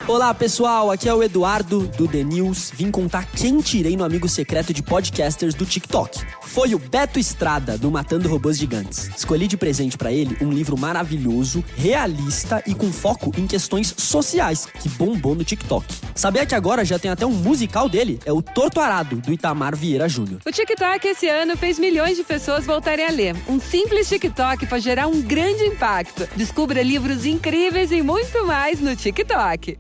Olá pessoal, aqui é o Eduardo do The News. Vim contar quem tirei no amigo secreto de podcasters do TikTok. Foi o Beto Estrada, do Matando Robôs Gigantes. Escolhi de presente pra ele um livro maravilhoso, realista e com foco em questões sociais, que bombou no TikTok. Sabia que agora já tem até um musical dele? É o Torto Arado, do Itamar Vieira Júnior. O TikTok esse ano fez milhões de pessoas voltarem a ler. Um simples TikTok pode gerar um grande impacto. Descubra livros incríveis e muito mais no TikTok.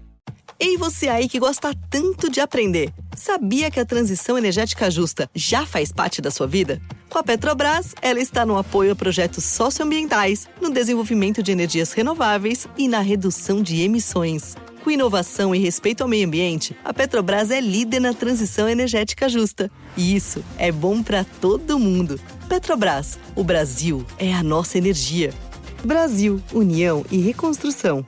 Ei, você aí que gosta tanto de aprender. Sabia que a transição energética justa já faz parte da sua vida? Com a Petrobras, ela está no apoio a projetos socioambientais, no desenvolvimento de energias renováveis e na redução de emissões. Com inovação e respeito ao meio ambiente, a Petrobras é líder na transição energética justa. E isso é bom para todo mundo. Petrobras, o Brasil é a nossa energia. Brasil, União e Reconstrução.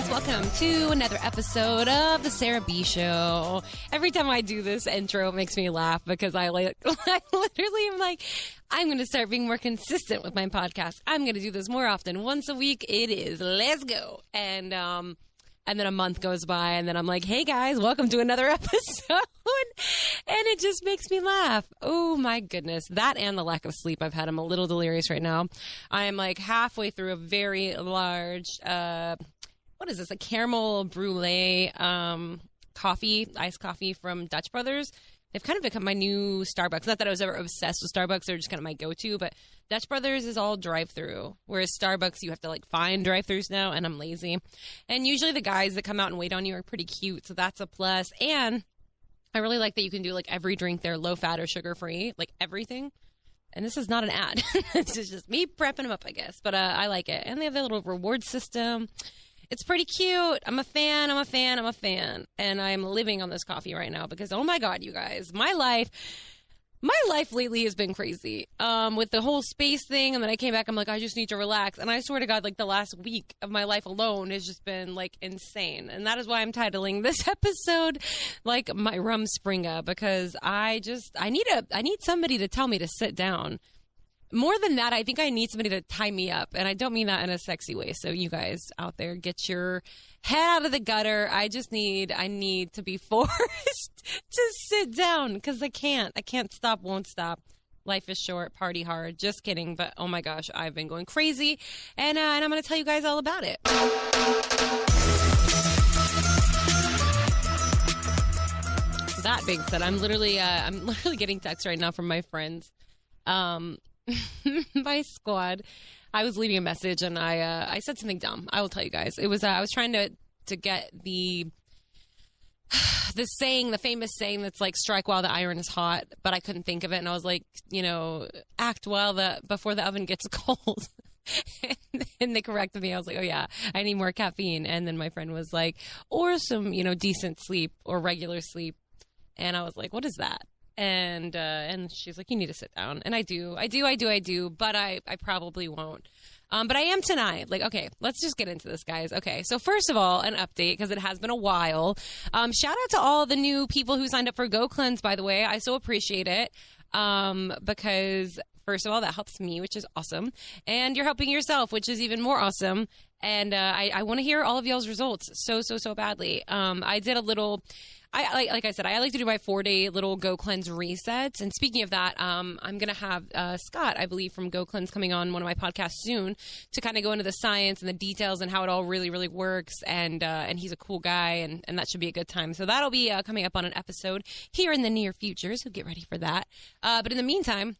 Welcome to another episode of the Sarah B Show. Every time I do this intro, it makes me laugh because I literally am like, I'm going to start being more consistent with my podcast. I'm going to do this more often. Once a week, it is. Let's go. And then a month goes by, and then I'm like, hey guys, welcome to another episode. And it just makes me laugh. Oh my goodness. That and the lack of sleep I've had. I'm a little delirious right now. I am like halfway through a very large, what is this? A caramel brulee coffee, iced coffee from Dutch Brothers. They've kind of become my new Starbucks. Not that I was ever obsessed with Starbucks. They're just kind of my go-to. But Dutch Brothers is all drive-through. Whereas Starbucks, you have to, like, find drive-thrus now. And I'm lazy. And usually the guys that come out and wait on you are pretty cute. So that's a plus. And I really like that you can do, like, every drink there low-fat or sugar-free. Like, everything. And this is not an ad. This is just me prepping them up, I guess. But I like it. And they have their little reward system. It's pretty cute. I'm a fan. And I'm living on this coffee right now because, oh my God, you guys, my life lately has been crazy. With the whole space thing. And then I came back, I'm like, I just need to relax. And I swear to God, like the last week of my life alone has just been like insane. And that is why I'm titling this episode like my Rumspringa, because I need somebody to tell me to sit down. More than that, I think I need somebody to tie me up. And I don't mean that in a sexy way. So you guys out there, get your head out of the gutter. I need to be forced to sit down because I can't stop, won't stop. Life is short, party hard. Just kidding. But oh my gosh, I've been going crazy. And I'm going to tell you guys all about it. That being said, I'm literally getting texts right now from my friends. My squad. I was leaving a message and I said something dumb. I will tell you guys. It was I was trying to get the saying, the famous saying that's like strike while the iron is hot, but I couldn't think of it, and I was like, act before the oven gets cold. And they corrected me. I was like, oh yeah, I need more caffeine. And then my friend was like, or some decent sleep or regular sleep. And I was like, what is that? And she's like, you need to sit down. And I do, but I probably won't. But I am tonight. Like, okay, let's just get into this, guys. Okay, so first of all, an update, because it has been a while. Shout out to all the new people who signed up for Go Cleanse, by the way. I so appreciate it. Because first of all, that helps me, which is awesome. And you're helping yourself, which is even more awesome. And I want to hear all of y'all's results so badly. I did a little... Like I said, I like to do my 4-day little Go Cleanse resets. And speaking of that, I'm going to have Scott, I believe, from Go Cleanse coming on one of my podcasts soon to kind of go into the science and the details and how it all really, really works. And he's a cool guy, and that should be a good time. So that'll be coming up on an episode here in the near future. So get ready for that. But in the meantime,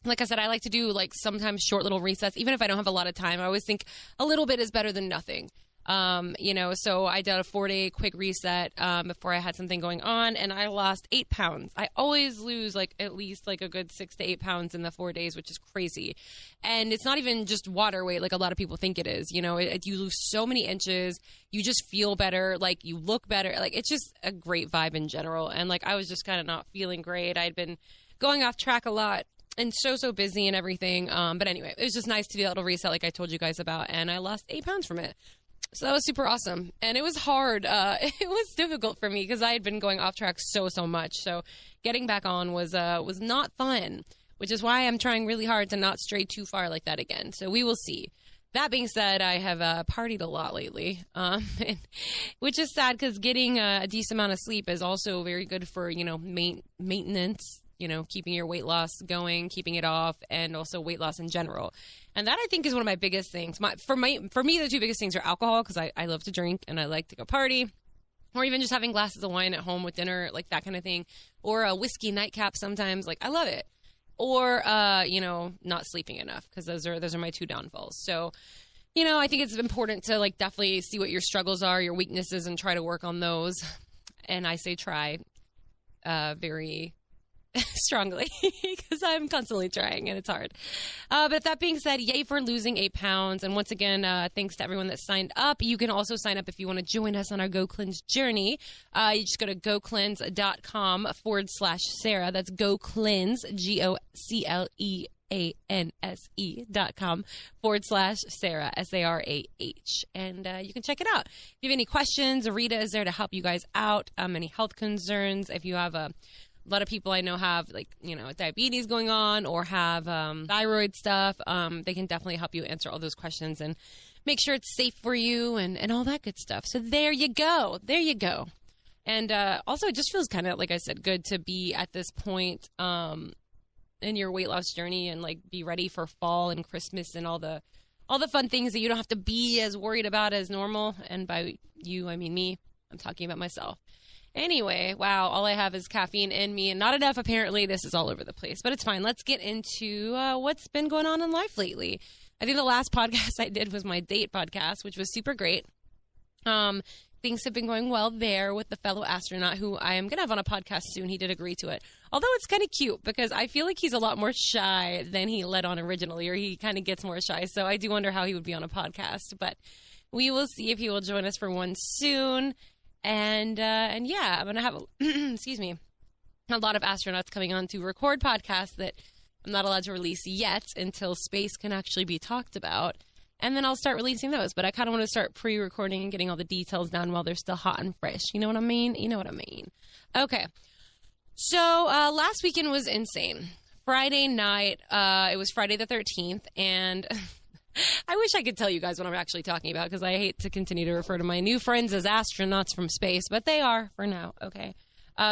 like I said, I like to do like sometimes short little resets. Even if I don't have a lot of time, I always think a little bit is better than nothing. So I did a 4-day quick reset before I had something going on, and I lost 8 pounds. I always lose at least a good 6 to 8 pounds in the 4 days, which is crazy. And it's not even just water weight like a lot of people think it is. You lose so many inches, you just feel better, you look better. It's just a great vibe in general. And I was just kind of not feeling great. I'd been going off track a lot and so busy and everything. But anyway, it was just nice to be able to reset like I told you guys about, and I lost 8 pounds from it. So that was super awesome. And it was hard. It was difficult for me because I had been going off track so much. So getting back on was not fun, which is why I'm trying really hard to not stray too far like that again. So we will see. That being said, I have partied a lot lately, which is sad because getting a decent amount of sleep is also very good for, maintenance, keeping your weight loss going, keeping it off, and also weight loss in general. And that, I think, is one of my biggest things. For me, the two biggest things are alcohol, because I love to drink and I like to go party, or even just having glasses of wine at home with dinner, that kind of thing, or a whiskey nightcap sometimes. I love it. Or, not sleeping enough, because those are my two downfalls. So, I think it's important to, definitely see what your struggles are, your weaknesses, and try to work on those. And I say try very strongly because I'm constantly trying and it's hard. But that being said, yay for losing 8 pounds. And once again, thanks to everyone that signed up. You can also sign up if you want to join us on our Go Cleanse journey. You just go to gocleanse.com/Sarah. That's Go Cleanse, GOCLEANSE.com/Sarah, SARAH. And you can check it out. If you have any questions, Rita is there to help you guys out. Any health concerns, if you have a lot of people I know have diabetes going on or have thyroid stuff. They can definitely help you answer all those questions and make sure it's safe for you and all that good stuff. So there you go. And also, it just feels kind of, like I said, good to be at this point in your weight loss journey and be ready for fall and Christmas and all the fun things that you don't have to be as worried about as normal. And by you, I mean me. I'm talking about myself. Anyway, wow, all I have is caffeine in me and not enough. Apparently, this is all over the place, but it's fine. Let's get into what's been going on in life lately. I think the last podcast I did was my date podcast, which was super great. Things have been going well there with the fellow astronaut who I am going to have on a podcast soon. He did agree to it. Although it's kind of cute because I feel like he's a lot more shy than he let on originally, or he kind of gets more shy. So I do wonder how he would be on a podcast, but we will see if he will join us for one soon. And yeah, I'm going to have, excuse me, a lot of astronauts coming on to record podcasts that I'm not allowed to release yet until space can actually be talked about. And then I'll start releasing those. But I kind of want to start pre-recording and getting all the details down while they're still hot and fresh. You know what I mean? Okay. So last weekend was insane. Friday night, it was Friday the 13th, and I wish I could tell you guys what I'm actually talking about because I hate to continue to refer to my new friends as astronauts from space, but they are for now, okay?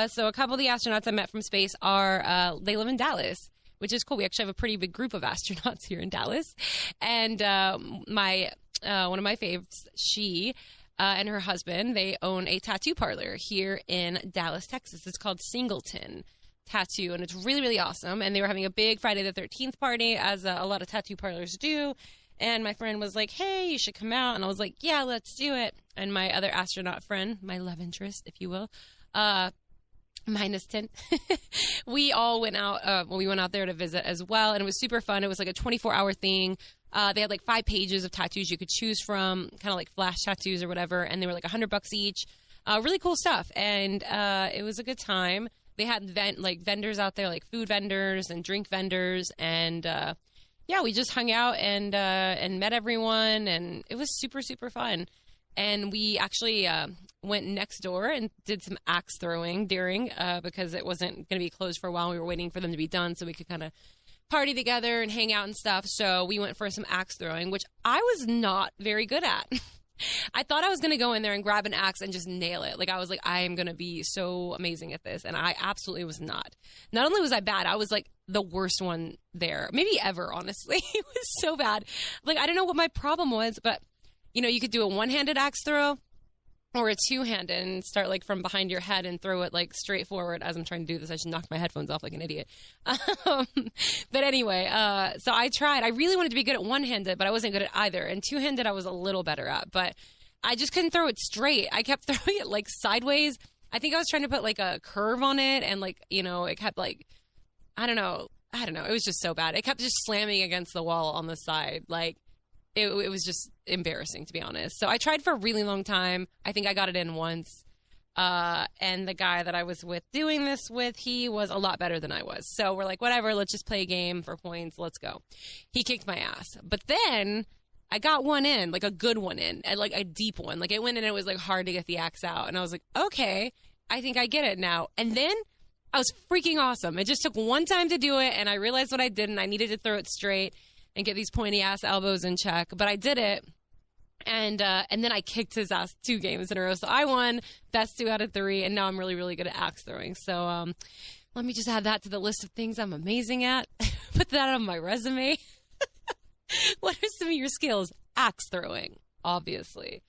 So a couple of the astronauts I met from space they live in Dallas, which is cool. We actually have a pretty big group of astronauts here in Dallas. And one of my faves, she and her husband, they own a tattoo parlor here in Dallas, Texas. It's called Singleton Tattoo, and it's really, really awesome. And they were having a big Friday the 13th party, as a lot of tattoo parlors do. And my friend was like, hey, you should come out. And I was like, yeah, let's do it. And my other astronaut friend, my love interest, if you will, minus 10, we all went out. We went out there to visit as well. And it was super fun. It was like a 24-hour thing. They had 5 pages of tattoos you could choose from, kind of like flash tattoos or whatever. And they were $100 each. Really cool stuff. And it was a good time. They had vendors out there, food vendors and drink vendors. And yeah, we just hung out and met everyone, and it was super, super fun. And we actually went next door and did some axe throwing during because it wasn't going to be closed for a while. We were waiting for them to be done so we could kind of party together and hang out and stuff. So we went for some axe throwing, which I was not very good at. I thought I was going to go in there and grab an axe and just nail it. I was like, I am going to be so amazing at this. And I absolutely was not. Not only was I bad, I was the worst one there. Maybe ever, honestly. It was so bad. I don't know what my problem was, but, you could do a one-handed axe throw or a two-handed and start from behind your head and throw it straight forward. As I'm trying to do this, I just knocked my headphones off like an idiot. But anyway, so I tried. I really wanted to be good at one-handed, but I wasn't good at either. And two-handed, I was a little better at. But I just couldn't throw it straight. I kept throwing it like sideways. I think I was trying to put like a curve on it, and like, you know, it kept like, I don't know. It was just so bad. It kept just slamming against the wall on the side. Like, it was just embarrassing, to be honest. So I tried for a really long time. I think I got it in once. And the guy that I was doing this with, he was a lot better than I was. So we're like, whatever, let's just play a game for points. Let's go. He kicked my ass. But then I got one in, like a good one in, and like a deep one. Like it went in and it was like hard to get the axe out. And I was like, okay, I think I get it now. And then I was freaking awesome. It just took one time to do it, and I realized what I did, and I needed to throw it straight and get these pointy-ass elbows in check. But I did it, and then I kicked his ass 2 games in a row. So I won, best 2 out of 3, and now I'm really, really good at axe throwing. So let me just add that to the list of things I'm amazing at. Put that on my resume. What are some of your skills? Axe throwing, obviously.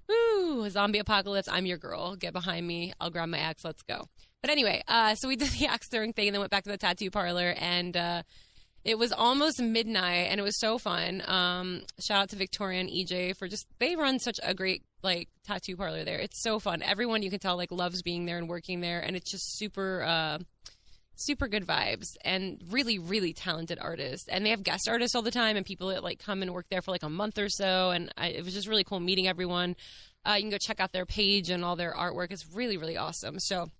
Woo, zombie apocalypse, I'm your girl. Get behind me. I'll grab my axe. Let's go. But anyway, so we did the axe throwing thing and then went back to the tattoo parlor, and it was almost midnight, and it was so fun. Shout out to Victoria and EJ for they run such a great, like, tattoo parlor there. It's so fun. Everyone, you can tell, like, loves being there and working there, and it's just super good vibes, and really, really talented artists. And they have guest artists all the time, and people that, like, come and work there for, like, a month or so, and it was just really cool meeting everyone. You can go check out their page and all their artwork. It's really, really awesome. So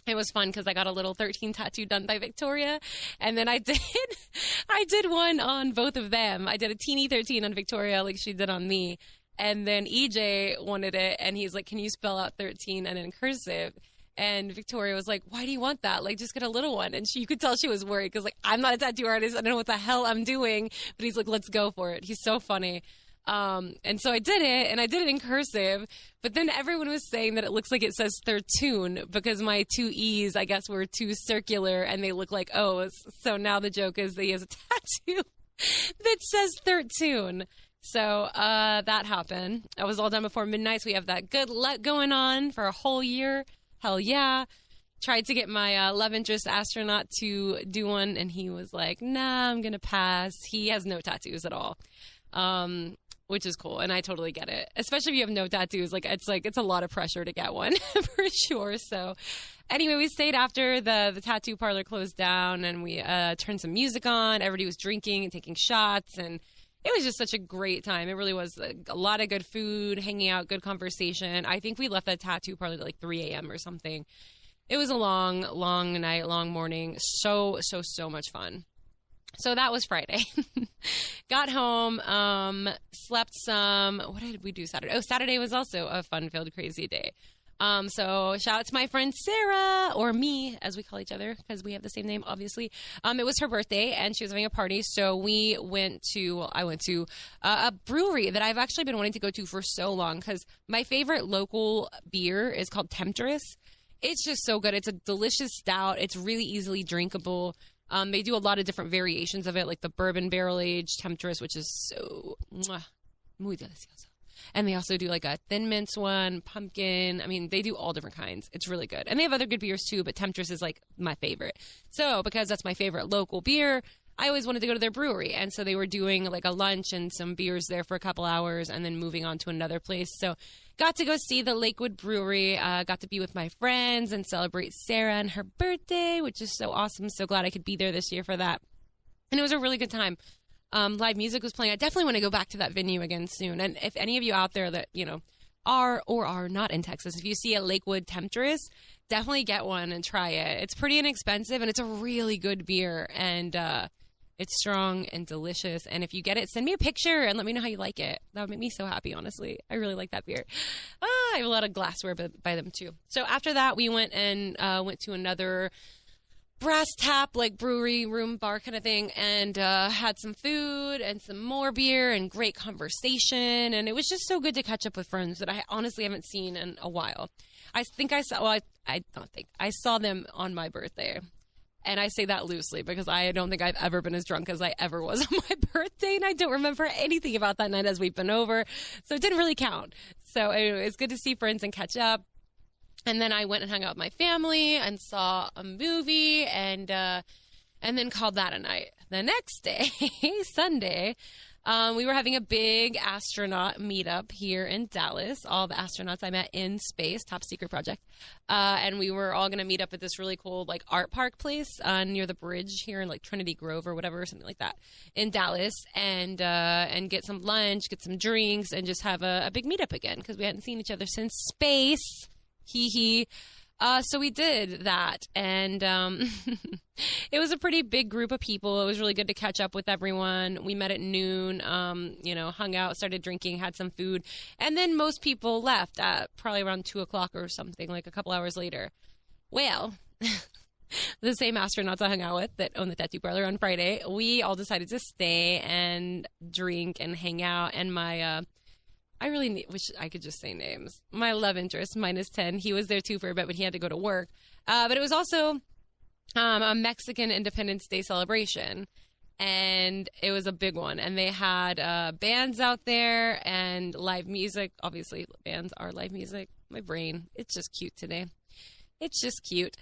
it was fun because I got a little 13 tattoo done by Victoria, and then I did one on both of them. I did a teeny 13 on Victoria like she did on me, and then EJ wanted it, and he's like, can you spell out 13 and in cursive? And Victoria was like, why do you want that? Like, just get a little one. And you could tell she was worried because, like, I'm not a tattoo artist. I don't know what the hell I'm doing. But he's like, let's go for it. He's so funny. And so I did it, and I did it in cursive. But then everyone was saying that it looks like it says Thirtoon because my 2 E's, I guess, were too circular, and they look like O's. So now the joke is that he has a tattoo that says Thirtoon. So that happened. I was all done before midnight, so we have that good luck going on for a whole year. Hell yeah. Tried to get my love interest astronaut to do one, and he was like, nah, I'm going to pass. He has no tattoos at all, which is cool, and I totally get it. Especially if you have no tattoos. It's a lot of pressure to get one, for sure. So anyway, we stayed after the tattoo parlor closed down, and we turned some music on. Everybody was drinking and taking shots, and it was just such a great time. It really was a lot of good food, hanging out, good conversation. I think we left that tattoo parlor at like 3 a.m. or something. It was a long, long night, long morning. So much fun. So that was Friday. Got home, slept some. What did we do Saturday? Oh, Saturday was also a fun-filled, crazy day. So shout out to my friend Sarah, or me, as we call each other, because we have the same name, obviously. It was her birthday, and she was having a party, so I went to a brewery that I've actually been wanting to go to for so long, because my favorite local beer is called Temptress. It's just so good. It's a delicious stout. It's really easily drinkable. They do a lot of different variations of it, like the bourbon barrel-aged Temptress, which is so muy delicioso. And they also do like a thin mints one, pumpkin. I mean, they do all different kinds. It's really good. And they have other good beers too, but Temptress is like my favorite. So because that's my favorite local beer, I always wanted to go to their brewery. And so they were doing like a lunch and some beers there for a couple hours and then moving on to another place. So got to go see the Lakewood Brewery, got to be with my friends and celebrate Sarah and her birthday, which is so awesome. So glad I could be there this year for that. And it was a really good time. Live music was playing. I definitely want to go back to that venue again soon. And if any of you out there that, are or are not in Texas, if you see a Lakewood Temptress, definitely get one and try it. It's pretty inexpensive, and it's a really good beer. And it's strong and delicious. And if you get it, send me a picture and let me know how you like it. That would make me so happy, honestly. I really like that beer. I have a lot of glassware by them, too. So after that, we went to another brass tap, like brewery room bar kind of thing, and had some food and some more beer and great conversation. And it was just so good to catch up with friends that I honestly haven't seen in a while. I saw them on my birthday. And I say that loosely because I don't think I've ever been as drunk as I ever was on my birthday. And I don't remember anything about that night as we've been over. So it didn't really count. So anyway, it's good to see friends and catch up. And then I went and hung out with my family and saw a movie and then called that a night. The next day, Sunday, We were having a big astronaut meetup here in Dallas. All the astronauts I met in space, top secret project. And we were all going to meet up at this really cool like art park place near the bridge here in like Trinity Grove or whatever, something like that in Dallas, and get some lunch, get some drinks, and just have a big meetup again because we hadn't seen each other since space. Hee hee. So we did that, and it was a pretty big group of people. It was really good to catch up with everyone. We met at noon, hung out, started drinking, had some food, and then most people left at probably around 2 o'clock or something, like a couple hours later. Well, the same astronauts I hung out with that own the tattoo parlor on Friday, we all decided to stay and drink and hang out, and I really wish I could just say names. My love interest, -10, he was there too for a bit, but he had to go to work. But it was also a Mexican Independence Day celebration, and it was a big one. And they had bands out there and live music. Obviously, bands are live music. My brain, it's just cute today. It's just cute.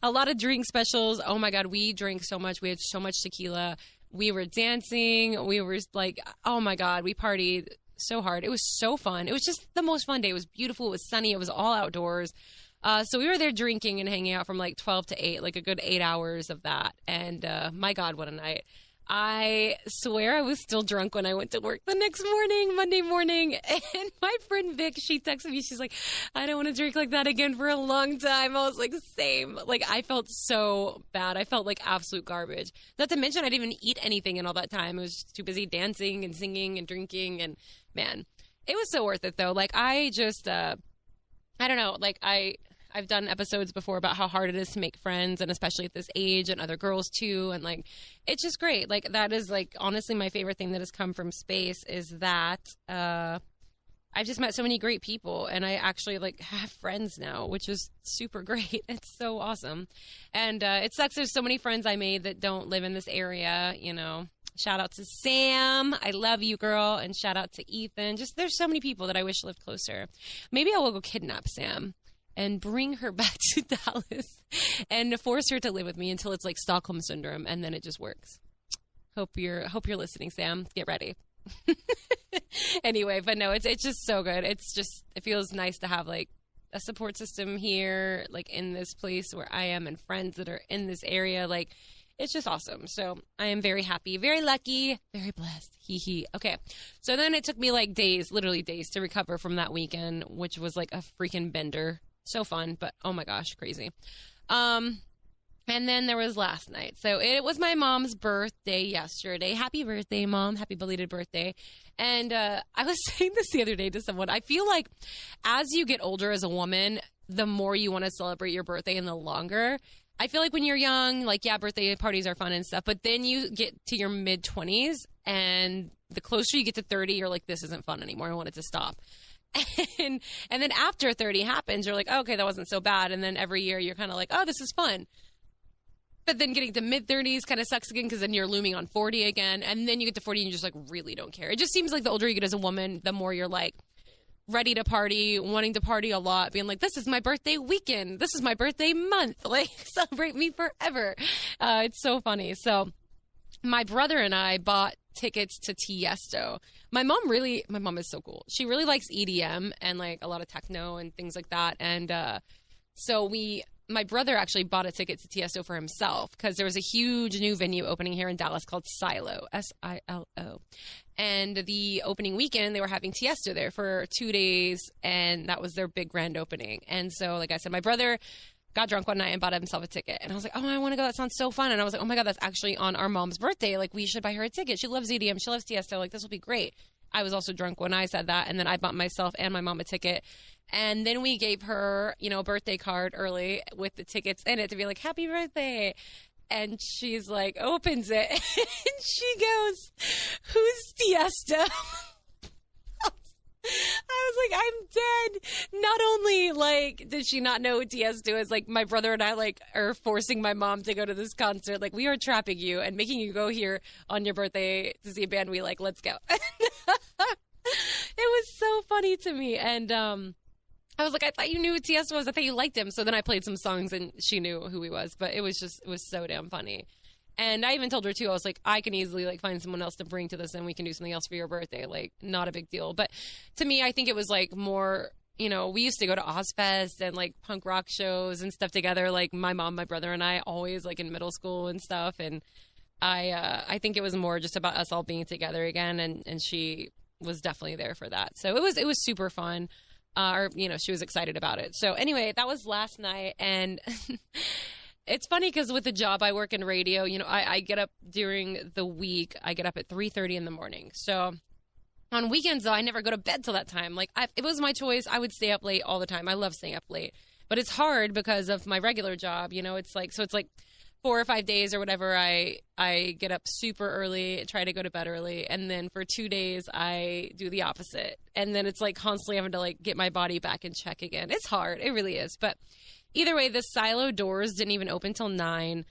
A lot of drink specials. Oh, my God, we drank so much. We had so much tequila. We were dancing. We were like, oh, my God, we partied so hard. It was so fun. It was just the most fun day. It was beautiful. It was sunny. It was all outdoors. So we were there drinking and hanging out from like 12 to 8, like a good 8 hours of that. And my God, what a night. I swear I was still drunk when I went to work the next morning, Monday morning. And my friend Vic, she texted me. She's like, I don't want to drink like that again for a long time. I was like, same. Like, I felt so bad. I felt like absolute garbage. Not to mention I didn't even eat anything in all that time. I was just too busy dancing and singing and drinking. And man, it was so worth it though. Like, I just, I don't know, like I've done episodes before about how hard it is to make friends, and especially at this age, and other girls too. And like, it's just great. Like, that is like, honestly, my favorite thing that has come from space is that, I've just met so many great people, and I actually like have friends now, which is super great. It's so awesome. And, it sucks. There's so many friends I made that don't live in this area, you know. Shout out to Sam. I love you, girl. And shout out to Ethan. Just, there's so many people that I wish lived closer. Maybe I will go kidnap Sam and bring her back to Dallas and force her to live with me until it's like Stockholm syndrome, and then it just works. Hope you're listening, Sam. Get ready. Anyway, but no, it's just so good. It feels nice to have like a support system here, like in this place where I am, and friends that are in this area. Like, it's just awesome. So I am very happy, very lucky, very blessed. Hee hee. Okay. So then it took me like days, literally days, to recover from that weekend, which was like a freaking bender. So fun, but oh my gosh, crazy. And then there was last night. So it was my mom's birthday yesterday. Happy birthday, Mom. Happy belated birthday. And I was saying this the other day to someone. I feel like as you get older as a woman, the more you want to celebrate your birthday and the longer. I feel like when you're young, like, yeah, birthday parties are fun and stuff, but then you get to your mid-20s, and the closer you get to 30, you're like, this isn't fun anymore. I want it to stop. And then after 30 happens, you're like, oh, okay, that wasn't so bad. And then every year you're kind of like, oh, this is fun. But then getting to mid-30s kind of sucks again, because then you're looming on 40 again. And then you get to 40 and you just like really don't care. It just seems like the older you get as a woman, the more you're like ready to party, wanting to party a lot, being like, this is my birthday weekend. This is my birthday month. Like, celebrate me forever. It's so funny. So my brother and I bought tickets to Tiesto. My mom is so cool. She really likes EDM and like a lot of techno and things like that. And so my brother actually bought a ticket to Tiesto for himself, because there was a huge new venue opening here in Dallas called Silo, Silo. And the opening weekend, they were having Tiesto there for 2 days, and that was their big grand opening. And so, like I said, my brother got drunk one night and bought himself a ticket. And I was like, oh, I want to go. That sounds so fun. And I was like, oh my God, that's actually on our mom's birthday. Like, we should buy her a ticket. She loves EDM. She loves Tiesto. Like, this will be great. I was also drunk when I said that. And then I bought myself and my mom a ticket. And then we gave her, a birthday card early with the tickets in it to be like, happy birthday. And she's like, opens it. And she goes, who's Tiesto? I was like, I'm dead. Not only, like, did she not know who Tiesto is, like, my brother and I, like, are forcing my mom to go to this concert. Like, we are trapping you and making you go here on your birthday to see a band we like. Let's go. It was so funny to me. And I was like, I thought you knew who Tiesto was. I thought you liked him. So then I played some songs and she knew who he was. But it was so damn funny. And I even told her too, I was like, I can easily like find someone else to bring to this and we can do something else for your birthday. Like, not a big deal. But to me, I think it was like more, you know, we used to go to Ozfest and like punk rock shows and stuff together. Like my mom, my brother and I always like in middle school and stuff. And I think it was more just about us all being together again. And she was definitely there for that. So it was super fun. Or, you know, she was excited about it. So anyway, that was last night. And it's funny because with the job, I work in radio, you know, I get up during the week. I get up at 3:30 in the morning. So on weekends, though, I never go to bed till that time. Like, if it was my choice, I would stay up late all the time. I love staying up late. But it's hard because of my regular job, you know. It's like 4 or 5 days or whatever, I get up super early, try to go to bed early, and then for 2 days I do the opposite. And then it's like constantly having to like get my body back in check again. It's hard. It really is. But either way, the silo doors didn't even open till 9.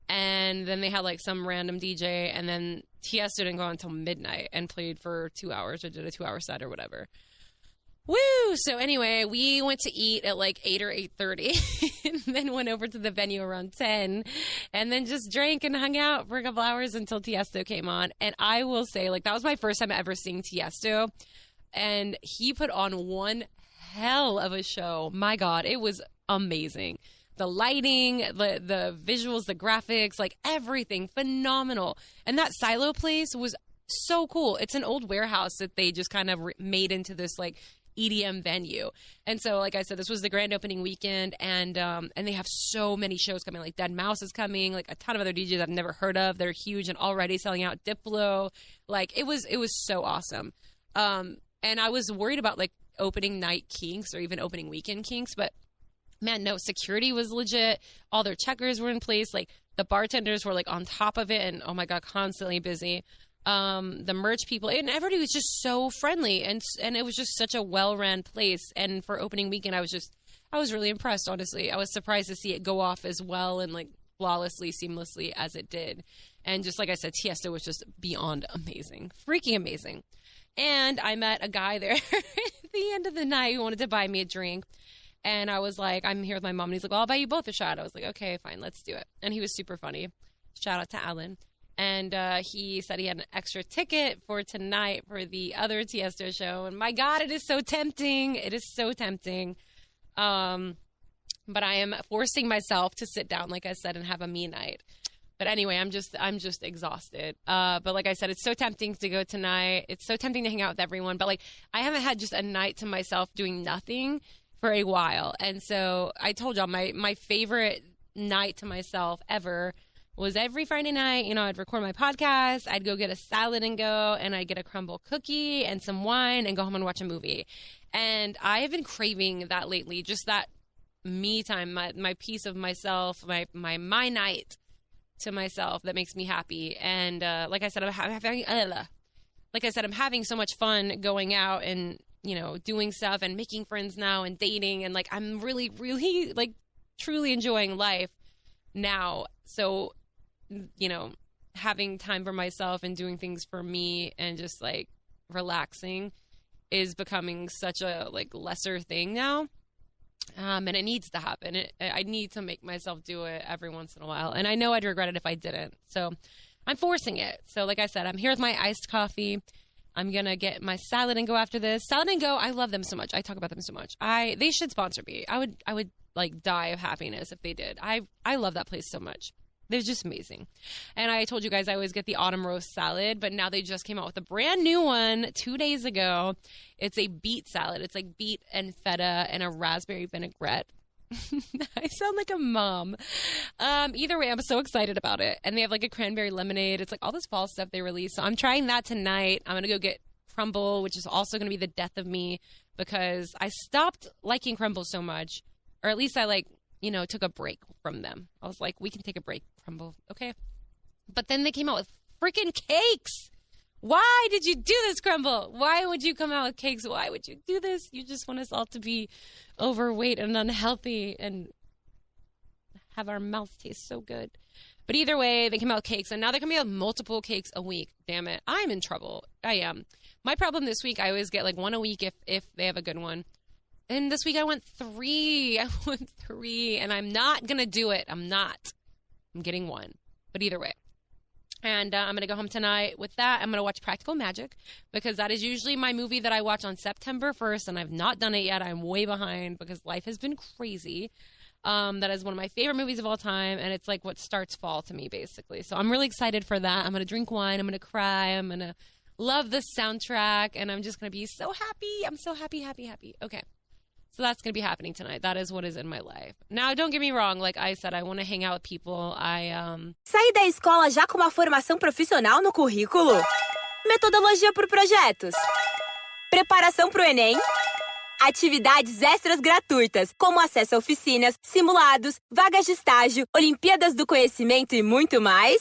And then they had like some random DJ, and then TS didn't go until midnight and played for 2 hours or did a 2-hour set or whatever. Woo! So anyway, we went to eat at like 8 or 8:30 and then went over to the venue around 10 and then just drank and hung out for a couple hours until Tiesto came on. And I will say, like, that was my first time ever seeing Tiesto, and he put on one hell of a show. My God, it was amazing. The lighting, the visuals, the graphics, like everything, phenomenal. And that silo place was so cool. It's an old warehouse that they just kind of made into this like EDM venue. And so, like I said, this was the grand opening weekend, and they have so many shows coming. Like Dead Mouse is coming, like a ton of other DJs I've never heard of. They're huge and already selling out. Diplo, like it was so awesome. And I was worried about like opening night kinks or even opening weekend kinks, but man, no, security was legit. All their checkers were in place. Like the bartenders were like on top of it, and oh my God, constantly busy. The merch people, and everybody was just so friendly, and it was just such a well-ran place. And for opening weekend, I was really impressed, honestly. I was surprised to see it go off as well and like flawlessly, seamlessly as it did. And just like I said, Tiesto was just beyond amazing, freaking amazing. And I met a guy there at the end of the night who wanted to buy me a drink. And I was like, I'm here with my mom. And he's like, well, I'll buy you both a shot. I was like, okay, fine, let's do it. And he was super funny. Shout out to Alan. And he said he had an extra ticket for tonight for the other Tiesto show. And my God, it is so tempting. It is so tempting. But I am forcing myself to sit down, like I said, and have a me night. But anyway, I'm just exhausted. But like I said, it's so tempting to go tonight. It's so tempting to hang out with everyone. But like, I haven't had just a night to myself doing nothing for a while. And so I told y'all my favorite night to myself ever was every Friday night. You know, I'd record my podcast, I'd go get a salad and go, and I'd get a crumble cookie and some wine and go home and watch a movie. And I have been craving that lately, just that me time, my piece of myself, my night to myself that makes me happy. And like I said, I'm having so much fun going out and, you know, doing stuff and making friends now and dating, and like I'm really, really like truly enjoying life now. So, you know, having time for myself and doing things for me and just like relaxing is becoming such a like lesser thing now. And it needs to happen. I need to make myself do it every once in a while. And I know I'd regret it if I didn't. So I'm forcing it. So like I said, I'm here with my iced coffee. I'm going to get my salad and go after this. Salad and Go, I love them so much. I talk about them so much. They should sponsor me. I would like die of happiness if they did. I love that place so much. They're just amazing. And I told you guys I always get the autumn roast salad, but now they just came out with a brand new one 2 days ago. It's a beet salad. It's like beet and feta and a raspberry vinaigrette. I sound like a mom. Either way, I'm so excited about it. And they have like a cranberry lemonade. It's like all this fall stuff they release. So I'm trying that tonight. I'm going to go get crumble, which is also going to be the death of me because I stopped liking crumble so much, or at least I like, you know, took a break from them. I was like, we can take a break, crumble. Okay. But then they came out with freaking cakes. Why did you do this, Crumble? Why would you come out with cakes? Why would you do this? You just want us all to be overweight and unhealthy and have our mouths taste so good. But either way, they came out with cakes, and now they're coming out with multiple cakes a week. Damn it. I'm in trouble. I am. My problem this week, I always get like one a week if they have a good one. And this week I went 3. I went 3, and I'm not going to do it. I'm not. I'm getting 1. But either way, And I'm going to go home tonight with that. I'm going to watch Practical Magic because that is usually my movie that I watch on September 1st, and I've not done it yet. I'm way behind because life has been crazy. That is one of my favorite movies of all time, and it's like what starts fall to me, basically. So I'm really excited for that. I'm going to drink wine. I'm going to cry. I'm going to love the soundtrack, and I'm just going to be so happy. I'm so happy, happy, happy. Okay. So that's going to be happening tonight. That is what is in my life. Now, don't get me wrong. Like I said, I want to hang out with people. Sair da escola já com uma formação profissional no currículo? Metodologia por projetos? Preparação para o Enem? Atividades extras gratuitas, como acesso a oficinas, simulados, vagas de estágio, Olimpíadas do Conhecimento e muito mais?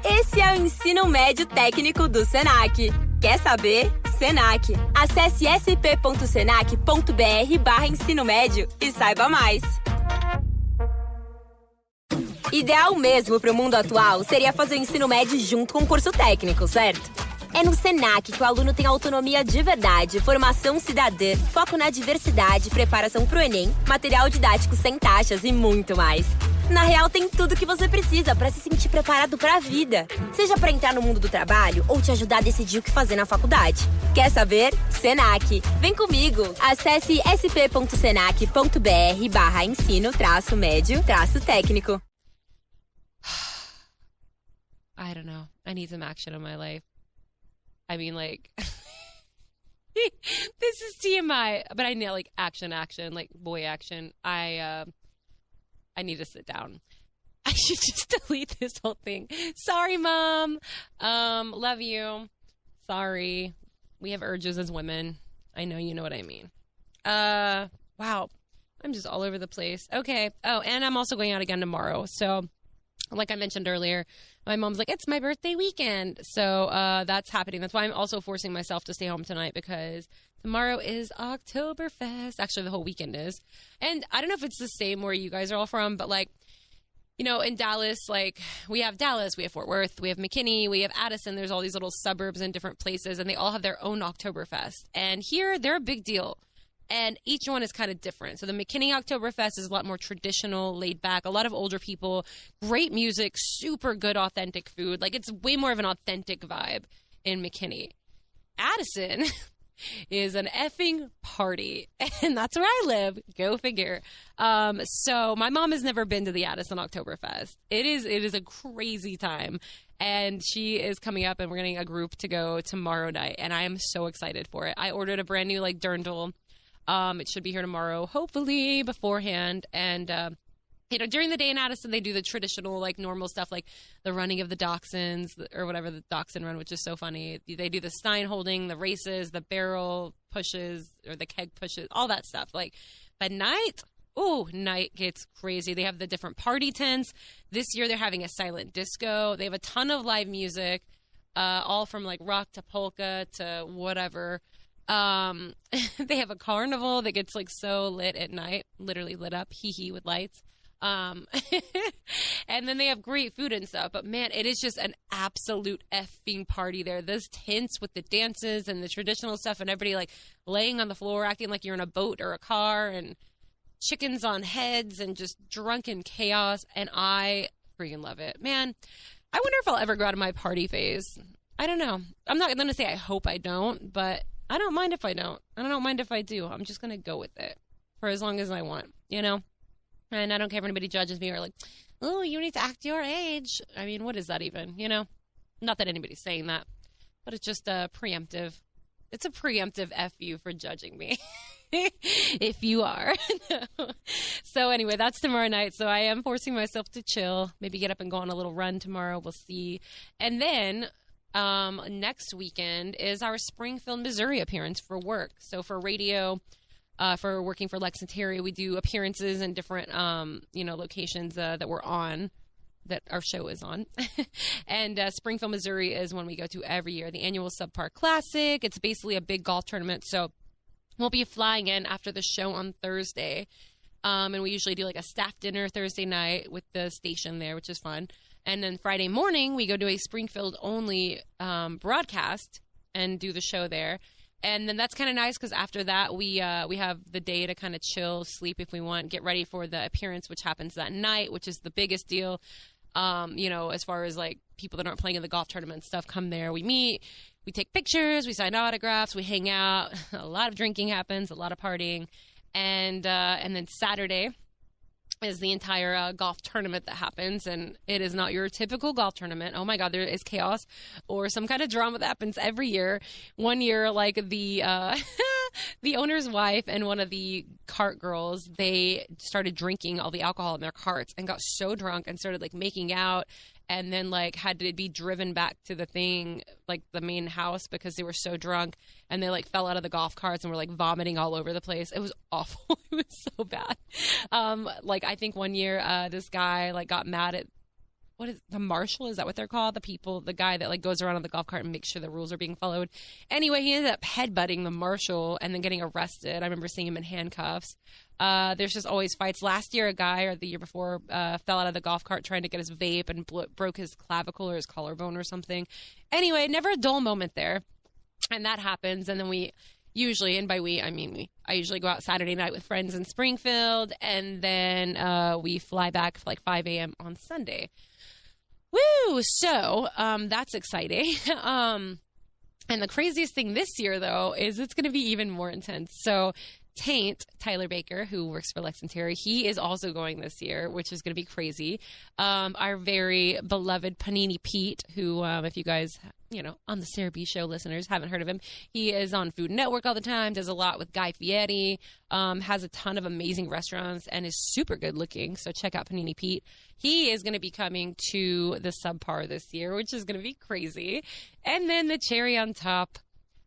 Esse é o Ensino Médio Técnico do Senac. Quer saber? Senac. Acesse sp.senac.br/ensino médio e saiba mais. Ideal mesmo para o mundo atual seria fazer o ensino médio junto com o curso técnico, certo? É no Senac que o aluno tem autonomia de verdade, formação cidadã, foco na diversidade, preparação para o Enem, material didático sem taxas e muito mais. Na real, tem tudo que você precisa para se sentir preparado para a vida. Seja para entrar no mundo do trabalho ou te ajudar a decidir o que fazer na faculdade. Quer saber? Senac. Vem comigo. Acesse sp.senac.br/ensino-médio-técnico. I don't know. I need some action in my life. I mean, like, this is TMI, but I need like action, like boy action. I need to sit down. I should just delete this whole thing. Sorry, Mom. Love you. Sorry. We have urges as women. I know you know what I mean. Wow. I'm just all over the place. Okay. Oh, and I'm also going out again tomorrow. So, like I mentioned earlier, my mom's like, it's my birthday weekend. So that's happening. That's why I'm also forcing myself to stay home tonight because tomorrow is Oktoberfest. Actually, the whole weekend is. And I don't know if it's the same where you guys are all from, but like, you know, in Dallas, like we have Dallas, we have Fort Worth, we have McKinney, we have Addison. There's all these little suburbs in different places, and they all have their own Oktoberfest. And here, they're a big deal. And each one is kind of different. So the McKinney Oktoberfest is a lot more traditional, laid back, a lot of older people, great music, super good, authentic food. Like it's way more of an authentic vibe in McKinney. Addison is an effing party. And that's where I live. Go figure. So my mom has never been to the Addison Oktoberfest. It is a crazy time. And she is coming up and we're getting a group to go tomorrow night. And I am so excited for it. I ordered a brand new like dirndl. It should be here tomorrow, hopefully beforehand. And, you know, during the day in Addison, they do the traditional, like, normal stuff, like the running of the dachshunds or whatever, the dachshund run, which is so funny. They do the stein holding, the races, the barrel pushes, or the keg pushes, all that stuff. Like, but night gets crazy. They have the different party tents. This year, they're having a silent disco. They have a ton of live music, all from, like, rock to polka to whatever. They have a carnival that gets like so lit at night, literally lit up, with lights. And then they have great food and stuff, but man, it is just an absolute effing party there. Those tents with the dances and the traditional stuff and everybody like laying on the floor, acting like you're in a boat or a car and chickens on heads and just drunken chaos. And I freaking love it, man. I wonder if I'll ever go out of my party phase. I don't know. I'm not going to say I hope I don't, but I don't mind if I don't. I don't mind if I do. I'm just going to go with it for as long as I want, you know? And I don't care if anybody judges me or like, oh, you need to act your age. I mean, what is that even, you know? Not that anybody's saying that, but it's just a preemptive. It's a preemptive F you for judging me. If you are. So anyway, that's tomorrow night. So I am forcing myself to chill. Maybe get up and go on a little run tomorrow. We'll see. And then next weekend is our Springfield, Missouri appearance for work. So for radio, for working for Lex and Terry, we do appearances in different, locations that we're on, that our show is on. And Springfield, Missouri is one we go to every year, the annual Subpar Classic. It's basically a big golf tournament. So we'll be flying in after the show on Thursday. And we usually do like a staff dinner Thursday night with the station there, which is fun. And then Friday morning, we go to a Springfield-only broadcast and do the show there. And then that's kind of nice because after that, we have the day to kind of chill, sleep if we want, get ready for the appearance, which happens that night, which is the biggest deal. As far as like people that aren't playing in the golf tournament and stuff come there. We meet, we take pictures, we sign autographs, we hang out. A lot of drinking happens, a lot of partying. And then Saturday is the entire golf tournament that happens, and it is not your typical golf tournament. Oh my God, there is chaos or some kind of drama that happens every year. One year, like the the owner's wife and one of the cart girls, they started drinking all the alcohol in their carts and got so drunk and started like making out, and then like had to be driven back to the thing, like the main house, because they were so drunk, and they like fell out of the golf carts and were like vomiting all over the place. It was awful. It was so bad. I think one year this guy like got mad at, what is the marshal? Is that what they're called? The guy that like goes around on the golf cart and makes sure the rules are being followed. Anyway, he ended up headbutting the marshal and then getting arrested. I remember seeing him in handcuffs. There's just always fights. Last year, a guy, or the year before, fell out of the golf cart trying to get his vape and broke his clavicle or his collarbone or something. Anyway, never a dull moment there. And that happens. And then we usually, and by we, I mean me, I usually go out Saturday night with friends in Springfield. And then we fly back for like 5 a.m. on Sunday. Woo! So that's exciting. And the craziest thing this year, though, is it's going to be even more intense. So Taint, Tyler Baker, who works for Lex and Terry, he is also going this year, which is going to be crazy. Our very beloved Panini Pete, who, if you guys, on the Sarah B Show listeners haven't heard of him, he is on Food Network all the time, does a lot with Guy Fieri, has a ton of amazing restaurants, and is super good looking. So check out Panini Pete. He is going to be coming to the Subpar this year, which is going to be crazy. And then the cherry on top,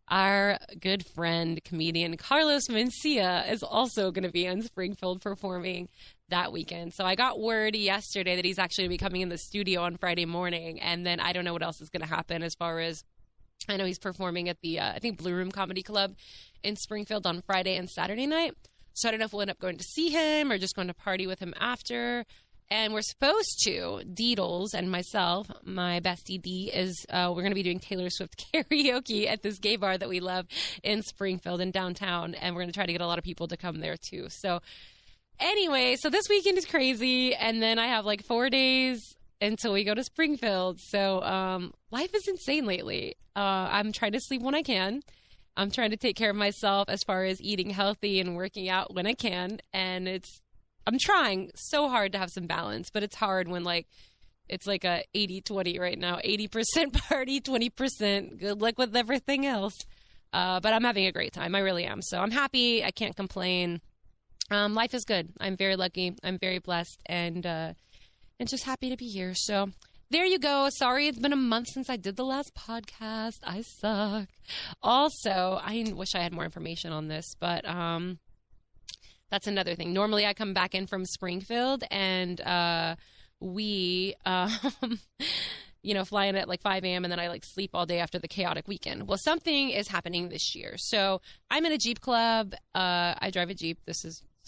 our good friend, comedian Carlos Mencia is also going to be in Springfield performing that weekend. So I got word yesterday that he's actually going to be coming in the studio on Friday morning. And then I don't know what else is going to happen as far as, I know he's performing at the, I think, Blue Room Comedy Club in Springfield on Friday and Saturday night. So I don't know if we'll end up going to see him or just going to party with him after. And we're supposed to, Deedles and myself, my bestie D, is we're going to be doing Taylor Swift karaoke at this gay bar that we love in Springfield in downtown. And we're going to try to get a lot of people to come there too. So anyway, so this weekend is crazy. And then I have like 4 days until we go to Springfield. So life is insane lately. I'm trying to sleep when I can. I'm trying to take care of myself as far as eating healthy and working out when I can. And I'm trying so hard to have some balance, but it's hard when it's like a 80-20 right now. 80% party, 20% good luck with everything else. But I'm having a great time. I really am. So I'm happy. I can't complain. Life is good. I'm very lucky. I'm very blessed and just happy to be here. So there you go. Sorry, it's been a month since I did the last podcast. I suck. Also, I wish I had more information on this, but that's another thing. Normally, I come back in from Springfield, and we, fly in at like 5 a.m., and then I like sleep all day after the chaotic weekend. Well, something is happening this year. So I'm in a Jeep club. I drive a Jeep.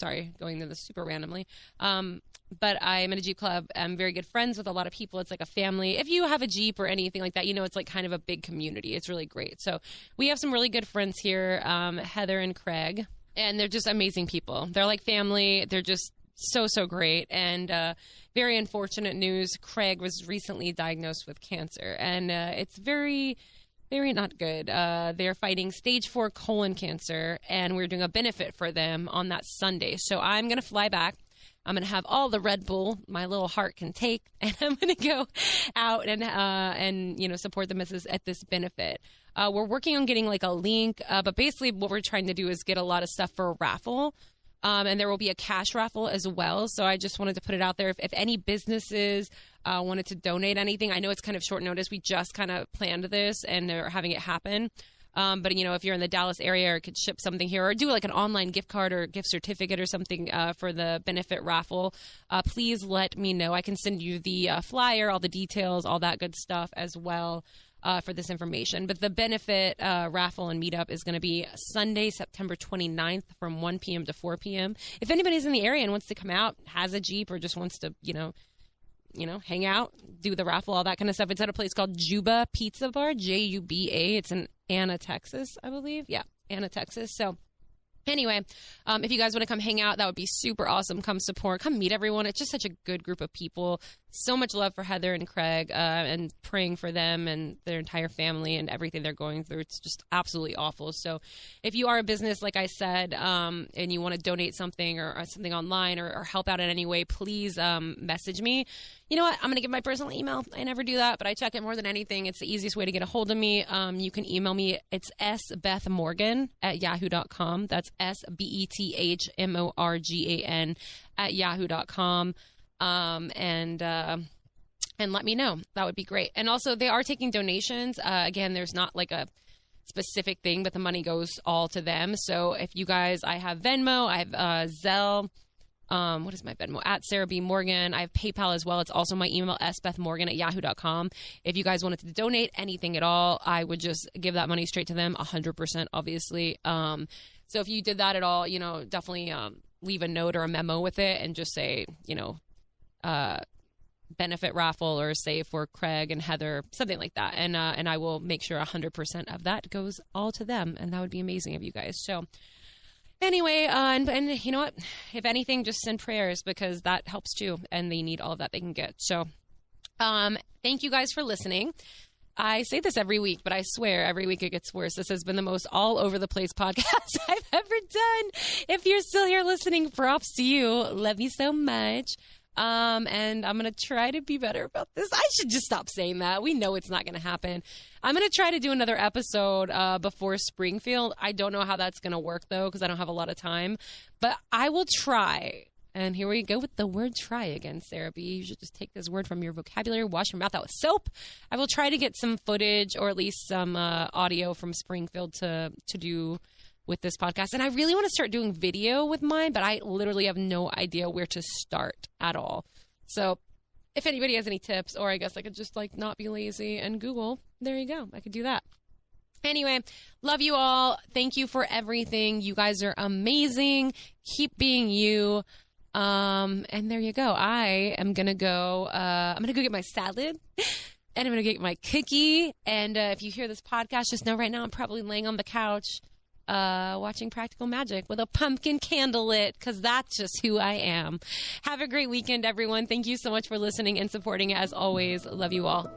Going into this super randomly. But I'm in a Jeep club. I'm very good friends with a lot of people. It's like a family. If you have a Jeep or anything like that, it's like kind of a big community. It's really great. So we have some really good friends here, Heather and Craig. And they're just amazing people. They're like family. They're just so, so great. And very unfortunate news, Craig was recently diagnosed with cancer. And it's very, very not good. They're fighting stage 4 colon cancer. And we're doing a benefit for them on that Sunday. So I'm going to fly back. I'm going to have all the Red Bull my little heart can take. And I'm going to go out and support them at this benefit. We're working on getting like a link, but basically what we're trying to do is get a lot of stuff for a raffle. And there will be a cash raffle as well. So I just wanted to put it out there. If any businesses wanted to donate anything, I know it's kind of short notice. We just kind of planned this and are having it happen. But, if you're in the Dallas area or could ship something here or do like an online gift card or gift certificate or something for the benefit raffle, please let me know. I can send you the flyer, all the details, all that good stuff as well. For this information. But the benefit raffle and meetup is going to be Sunday, September 29th from 1 p.m. to 4 p.m. If anybody's in the area and wants to come out, has a Jeep, or just wants to, hang out, do the raffle, all that kind of stuff. It's at a place called Juba Pizza Bar, J-U-B-A. It's in Anna, Texas, I believe. Yeah, Anna, Texas. So anyway, if you guys want to come hang out, that would be super awesome. Come support, come meet everyone. It's just such a good group of people. so much love for Heather and Craig, and praying for them and their entire family and everything they're going through. It's just absolutely awful. So if you are a business, like I said, and you want to donate something or something online or help out in any way, please message me. You know what? I'm going to give my personal email. I never do that, but I check it more than anything. It's the easiest way to get a hold of me. You can email me. It's sbethmorgan@yahoo.com. That's SBETHMORGAN @yahoo.com. And let me know. That would be great. And also, they are taking donations. Again, there's not like a specific thing, but the money goes all to them. So if you guys, I have Venmo, I have Zelle. What is my Venmo? @Sarah B. Morgan. I have PayPal as well. It's also my email, sbethmorgan@yahoo.com. If you guys wanted to donate anything at all, I would just give that money straight to them, 100%, obviously. So if you did that at all, definitely leave a note or a memo with it and just say, benefit raffle or save for Craig and Heather, something like that. And I will make sure 100% of that goes all to them. And that would be amazing of you guys. So anyway, and you know what? If anything, just send prayers because that helps too. And they need all of that they can get. So thank you guys for listening. I say this every week, but I swear every week it gets worse. This has been the most all over the place podcast I've ever done. If you're still here listening, props to you. Love you so much. And I'm going to try to be better about this. I should just stop saying that. We know it's not going to happen. I'm going to try to do another episode before Springfield. I don't know how that's going to work, though, because I don't have a lot of time. But I will try. And here we go with the word try again, Sarah B. You should just take this word from your vocabulary, wash your mouth out with soap. I will try to get some footage or at least some audio from Springfield to do with this podcast. And I really want to start doing video with mine, but I literally have no idea where to start at all. So if anybody has any tips, or I guess I could just not be lazy and Google, there you go. I could do that. Anyway, love you all. Thank you for everything. You guys are amazing. Keep being you. And there you go. I am going to go, I'm going to go get my salad and I'm going to get my cookie. And if you hear this podcast, just know right now I'm probably laying on the couch watching Practical Magic with a pumpkin candle lit, because that's just who I am. Have a great weekend, everyone. Thank you so much for listening and supporting, as always. Love you all.